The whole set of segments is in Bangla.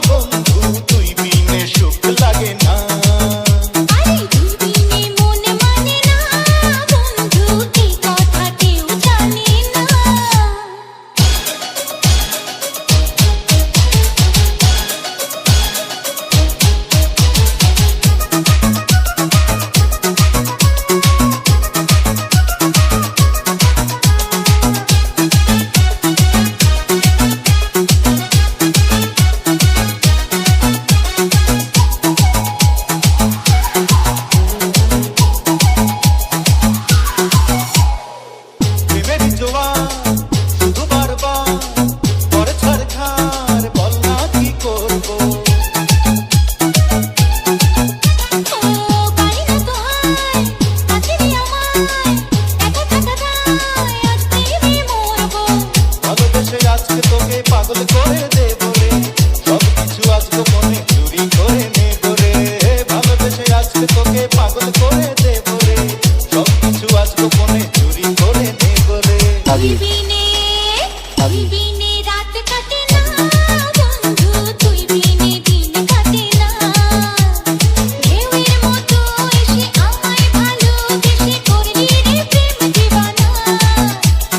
বন্ধু তুই বিনে সুখ লাগে না। আরে তুই বিনে মন মানে না বন্ধু, এই কথা কেউ জানে না। প্রেমের জোয়ার শুধু বারবার পরে ছাড়খার, বল না কি করবো। ও পারি না তো হায়, আছিলি আমায়, এত টাকা দায়, আজ প্রেমে মরবো। ভালোবেসে আজকে তোকে পাগল করে দেব রে, সব কিছু আজ গোপনে চুরি করে নেব রে। ভালোবেসে আজকে তোকে পাগল করে দেব রে, সব কিছু আজ গোপনে চুরি করে নেব রে। তুই বিনে রাত কাটে না বন্ধু, তুই বিনে দিন কাটে না। ঢেউয়ের মতো এসে আমায় ভালোবেসে করলি রে প্রেম দিওয়ানা,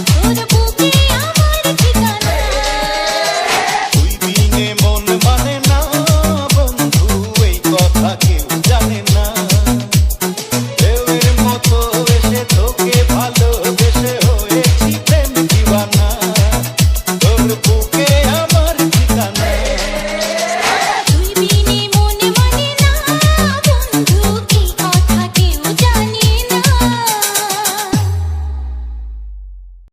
তোর বুকে আমার ঠিকানা। তুই বিনে মন মানে না বন্ধু, এই কথা কেউ জানে না। ঢেউয়ের মতো এসে তোকে ভালোবেসে হয়েছি প্রেম দিওয়ানা, তোর বুকে আমার ঠিকানা। তুই বিনে